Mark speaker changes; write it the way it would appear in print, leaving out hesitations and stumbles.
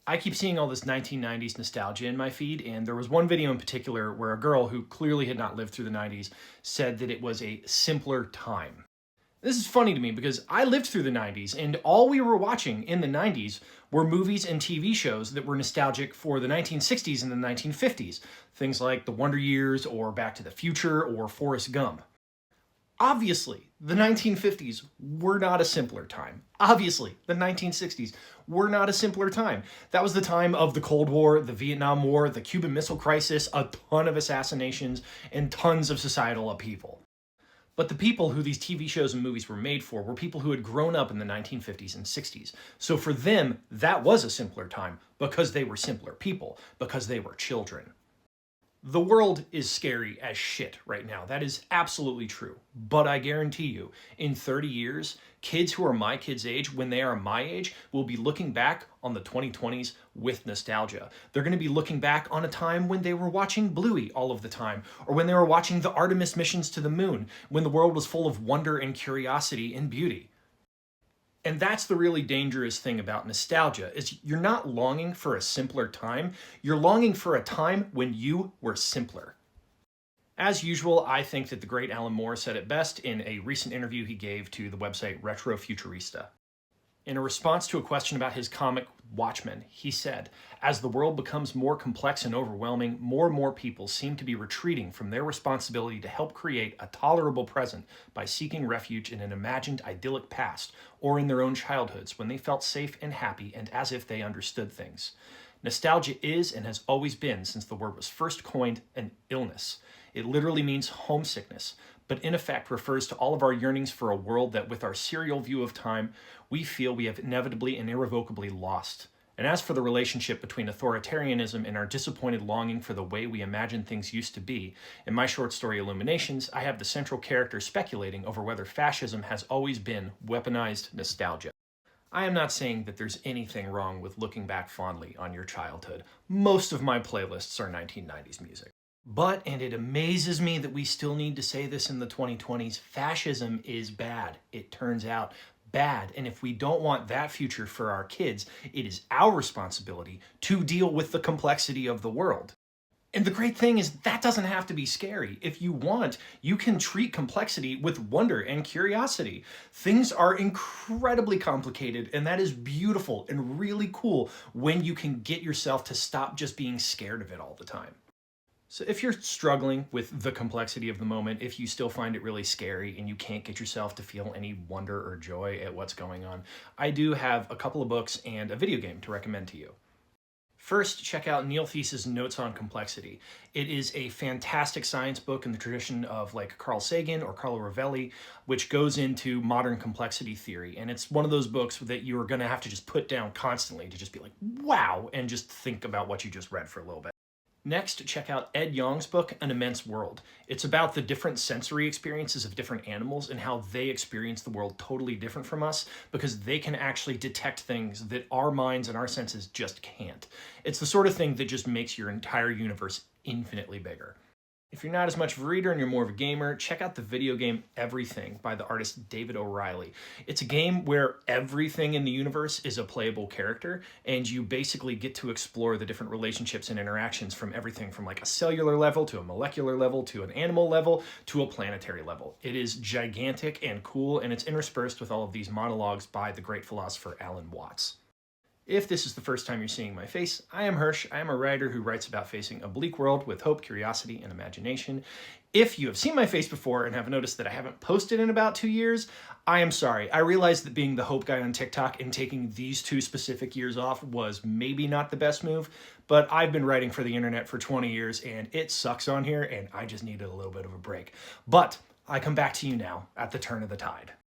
Speaker 1: I keep seeing all this 1990s nostalgia in my feed, and there was one video in particular where a girl who clearly had not lived through the 90s said that it was a simpler time. This is funny to me because I lived through the 90s, and all we were watching in the 90s were movies and TV shows that were nostalgic for the 1960s and the 1950s. Things like The Wonder Years, or Back to the Future, or Forrest Gump. Obviously, the 1950s were not a simpler time. Obviously, the 1960s were not a simpler time. That was the time of the Cold War, the Vietnam War, the Cuban Missile Crisis, a ton of assassinations, and tons of societal upheaval. But the people who these TV shows and movies were made for were people who had grown up in the 1950s and 60s. So for them, that was a simpler time because they were simpler people, because they were children. The world is scary as shit right now. That is absolutely true. But I guarantee you, in 30 years, kids who are my kids' age, when they are my age, will be looking back on the 2020s with nostalgia. They're going to be looking back on a time when they were watching Bluey all of the time, or when they were watching the Artemis missions to the moon, when the world was full of wonder and curiosity and beauty. And that's the really dangerous thing about nostalgia, is you're not longing for a simpler time, you're longing for a time when you were simpler. As usual, I think that the great Alan Moore said it best in a recent interview he gave to the website Retrofuturista. In a response to a question about his comic Watchmen, he said, "As the world becomes more complex and overwhelming, more and more people seem to be retreating from their responsibility to help create a tolerable present by seeking refuge in an imagined idyllic past or in their own childhoods when they felt safe and happy and as if they understood things. Nostalgia is and has always been, since the word was first coined, an illness. It literally means homesickness, but in effect refers to all of our yearnings for a world that, with our serial view of time, we feel we have inevitably and irrevocably lost. And as for the relationship between authoritarianism and our disappointed longing for the way we imagine things used to be, in my short story Illuminations, I have the central character speculating over whether fascism has always been weaponized nostalgia." I am not saying that there's anything wrong with looking back fondly on your childhood. Most of my playlists are 1990s music. But, and it amazes me that we still need to say this in the 2020s, fascism is bad. It turns out bad. And if we don't want that future for our kids, it is our responsibility to deal with the complexity of the world. And the great thing is that doesn't have to be scary. If you want, you can treat complexity with wonder and curiosity. Things are incredibly complicated, and that is beautiful and really cool when you can get yourself to stop just being scared of it all the time. So if you're struggling with the complexity of the moment, if you still find it really scary and you can't get yourself to feel any wonder or joy at what's going on, I do have a couple of books and a video game to recommend to you. First, check out Neil Theis's Notes on Complexity. It is a fantastic science book in the tradition of like Carl Sagan or Carlo Rovelli, which goes into modern complexity theory. And it's one of those books that you're going to have to just put down constantly to just be like, wow, and just think about what you just read for a little bit. Next, check out Ed Yong's book, An Immense World. It's about the different sensory experiences of different animals and how they experience the world totally different from us because they can actually detect things that our minds and our senses just can't. It's the sort of thing that just makes your entire universe infinitely bigger. If you're not as much of a reader and you're more of a gamer, check out the video game Everything by the artist David O'Reilly. It's a game where everything in the universe is a playable character, and you basically get to explore the different relationships and interactions from everything from like a cellular level to a molecular level to an animal level to a planetary level. It is gigantic and cool, and it's interspersed with all of these monologues by the great philosopher Alan Watts. If this is the first time you're seeing my face, I am Hirsch. I am a writer who writes about facing a bleak world with hope, curiosity, and imagination. If you have seen my face before and have noticed that I haven't posted in about 2 years, I am sorry. I realized that being the hope guy on TikTok and taking these 2 specific years off was maybe not the best move, but I've been writing for the internet for 20 years and it sucks on here and I just needed a little bit of a break. But I come back to you now at the turn of the tide.